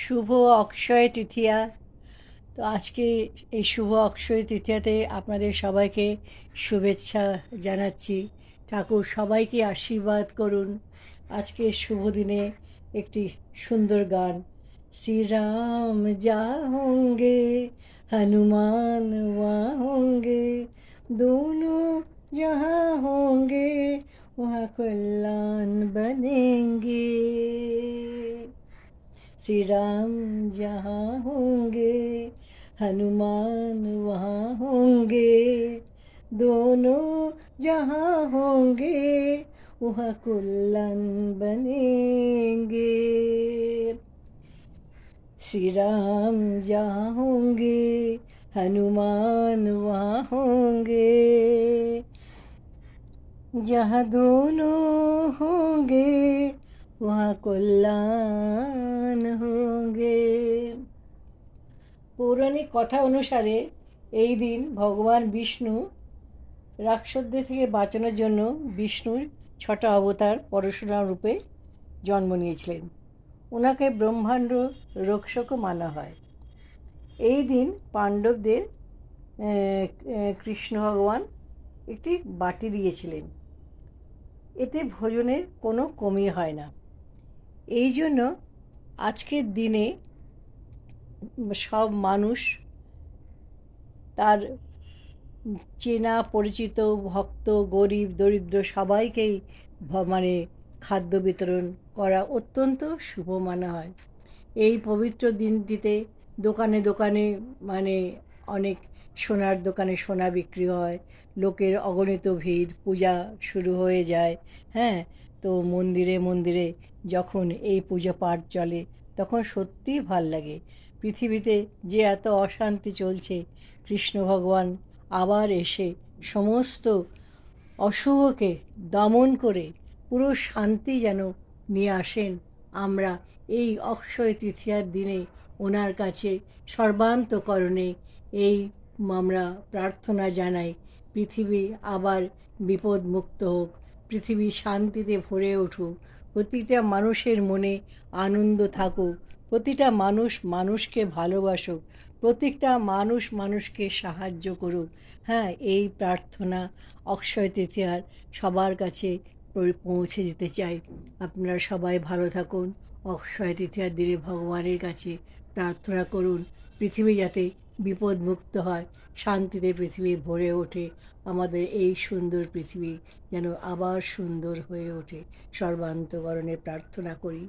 শুভ অক্ষয় তৃতীয়া। তো আজকে এই শুভ অক্ষয় তৃতীয়াতে আপনাদের সবাইকে শুভেচ্ছা জানাচ্ছি। ঠাকুর সবাইকে আশীর্বাদ করুন। আজকে শুভ দিনে একটি সুন্দর গান, শ্রীরাম যা होंगे हनुमान वहाँ होंगे दोनों जहाँ होंगे वहाँ कल्याण बनेंगे। श्री राम जहाँ होंगे हनुमान वहाँ होंगे दोनों जहाँ होंगे वहाँ कल्याण बनेंगे। श्री राम जहाँ होंगे हनुमान वहाँ होंगे जहाँ दोनों होंगे वहाँ कल्याण होंगे। পৌরাণিক কথা অনুসারে এই দিন ভগবান বিষ্ণু রাক্ষসদের থেকে বাঁচানোর জন্য বিষ্ণুর 6টা অবতার পরশুরাম রূপে জন্ম নিয়েছিলেন। ওনাকে ব্রহ্মাণ্ড রক্ষকও মানা হয়। এই দিন পাণ্ডবদের কৃষ্ণ ভগবান একটি বাটি দিয়েছিলেন, এতে ভোজনের কোনো কমি হয় না। এই জন্য আজকের দিনে সব মানুষ তার চেনা পরিচিত ভক্ত গরিব দরিদ্র সবাইকেই খাদ্য বিতরণ করা অত্যন্ত শুভ মানা হয়। এই পবিত্র দিনটিতে দোকানে দোকানে অনেক সোনার দোকানে সোনা বিক্রি হয়, লোকের অগণিত ভিড়, পূজা শুরু হয়ে যায়। হ্যাঁ, তো মন্দিরে মন্দিরে যখন এই পূজা পাঠ চলে তখন সত্যিই ভাল লাগে। পৃথিবীতে যে এত অশান্তি চলছে, কৃষ্ণ ভগবান আবার এসে সমস্ত অশুভকে দমন করে পুরো শান্তি যেন নিয়ে আসেন। আমরা এই অক্ষয় তৃতীয়ার দিনে ওনার কাছে সর্বান্তকরণে এই আমরা প্রার্থনা জানাই, পৃথিবী আবার বিপদমুক্ত হোক, পৃথিবী শান্তিতে ভরে উঠুক, প্রতিটা মানুষের মনে আনন্দ থাকুক, প্রতিটা মানুষ মানুষকে ভালোবাসুক, প্রত্যেকটা মানুষ মানুষকে সাহায্য করুক। হ্যাঁ, এই প্রার্থনা অক্ষয় তৃতীয়ার সবার কাছে পৌঁছে যেতে চাই। আপনারা সবাই ভালো থাকুন। অক্ষয় তৃতীয়ার দিনে ভগবানের কাছে প্রার্থনা করুন পৃথিবী যাতে বিপদমুক্ত হয়, শান্তিতে পৃথিবী ভরে ওঠে, আমাদের এই সুন্দর পৃথিবী যেন আবার সুন্দর হয়ে ওঠে। সর্বান্তকরণে প্রার্থনা করি।